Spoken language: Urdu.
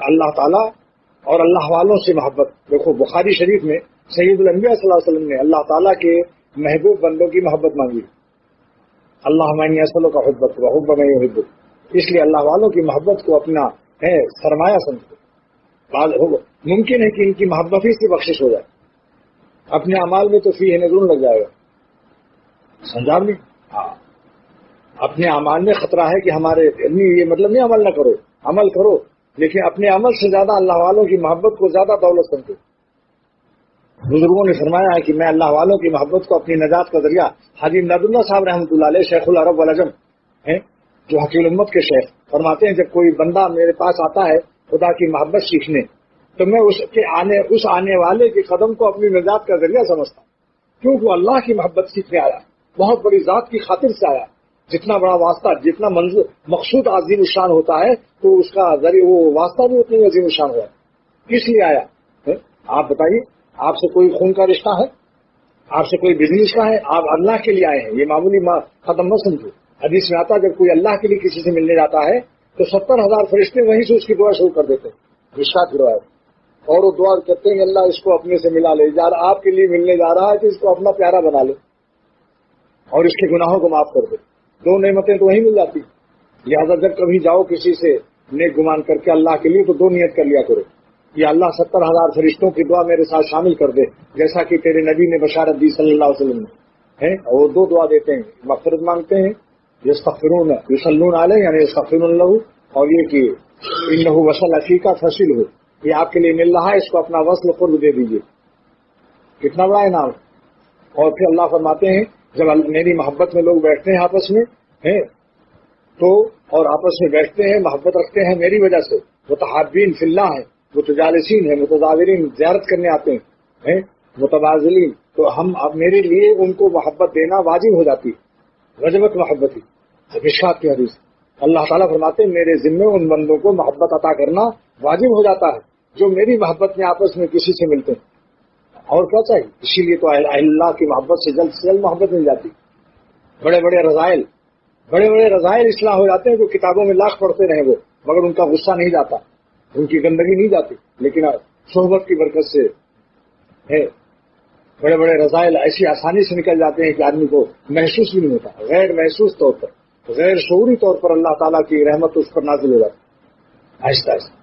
اللہ تعالیٰ اور اللہ والوں سے محبت. دیکھو بخاری شریف میں سید الانبیاء صلی اللہ علیہ وسلم نے اللہ تعالیٰ کے محبوب بندوں کی محبت مانگی. اللہم انی اسألک حبک وحب من یحبک. اس لیے اللہ والوں کی محبت کو اپنا ہے سرمایہ سمجھو. ممکن ہے کہ ان کی محبت ہی سے بخشش ہو جائے. اپنے اعمال میں تو فیہ نظر لگ جائے گا. سمجھا نہیں؟ ہاں اپنے اعمال میں خطرہ ہے کہ ہمارے یہ مطلب نہیں عمل نہ کرو، عمل کرو، لیکن اپنے عمل سے زیادہ اللہ والوں کی محبت کو زیادہ دولت سمجھو. بزرگوں نے فرمایا ہے کہ میں اللہ والوں کی محبت کو اپنی نجات کا ذریعہ. حاجی امداد اللہ صاحب رحمۃ اللہ علیہ شیخ العرب والعجم ہیں جو حکیم الامت کے شیخ، فرماتے ہیں جب کوئی بندہ میرے پاس آتا ہے خدا کی محبت سیکھنے تو میں اس آنے والے کے قدم کو اپنی نجات کا ذریعہ سمجھتا ہوں، کیونکہ وہ اللہ کی محبت سیکھنے آیا، بہت بڑی ذات کی خاطر سے آیا. جتنا بڑا واسطہ، جتنا مقصود عظیم الشان ہوتا ہے تو اس کا ذریعہ وہ واسطہ بھی اتنی عظیم الشان ہوا ہے. کس لیے آیا؟ آپ بتائیے، آپ سے کوئی خون کا رشتہ ہے؟ آپ سے کوئی بزنس کا ہے؟ آپ اللہ کے لیے آئے ہیں. یہ معمولی ختم نہ سمجھو. حدیث میں آتا جب کوئی اللہ کے لیے کسی سے ملنے جاتا ہے تو 70,000 فرشتے وہیں سے اس کی دعا شروع کر دیتے ہیں. رشوت گرو ہے اور وہ دعا کرتے ہیں اللہ اس کو اپنے سے ملا لے. آپ کے لیے ملنے جا رہا ہے تو اس کو اپنا پیارا بنا لے اور اس کے گناہوں کو معاف کر دے. دو نعمتیں تو وہیں مل جاتی. لہٰذا جب کبھی جاؤ کسی سے نیک گمان کر کے اللہ کے لیے تو دو نیت کر لیا کرو. یا اللہ 70,000 فرشتوں کی دعا میرے ساتھ شامل کر دے جیسا کہ تیرے نبی نے بشارت دی صلی اللہ علیہ وسلم نے. اور دو دعا دیتے ہیں، مغفرت مانگتے ہیں، یستغفرون یصلون علیہ یعنی یستغفرون له، اور یہ کہ انہ وصل عقیقہ فصل ہو، یہ آپ کے لیے مل رہا ہے، اس کو اپنا وصل قرب دے دیجیے. کتنا بڑا انعام. اور پھر اللہ فرماتے ہیں جب میری محبت میں لوگ بیٹھتے ہیں آپس میں تو اور آپس میں بیٹھتے ہیں محبت رکھتے ہیں میری وجہ سے، متحابین فی اللہ ہیں، متجالسین ہیں، متزاورین زیارت کرنے آتے ہیں، متبادلین، تو ہم اب میرے لیے ان کو محبت دینا واجب ہو جاتی. وجبت محبتی مشکات کی حدیث. اللہ تعالیٰ فرماتے ہیں میرے ذمے ان بندوں کو محبت عطا کرنا واجب ہو جاتا ہے جو میری محبت میں آپس میں کسی سے ملتے ہیں. اور کیا چاہیے؟ اسی لیے تو اللہ کی محبت سے جلد محبت مل جاتی. بڑے بڑے رضائل اصلاح ہو جاتے ہیں جو کتابوں میں لاکھ پڑھتے رہے وہ، مگر ان کا غصہ نہیں جاتا، ان کی گندگی نہیں جاتی. لیکن صحبت کی برکت سے بڑے رضائل ایسی آسانی سے نکل جاتے ہیں کہ آدمی کو محسوس بھی نہیں ہوتا. غیر محسوس طور پر، غیر شعوری طور پر اللہ تعالیٰ کی رحمت اس پر نازل ہو جاتی آہستہ آہستہ.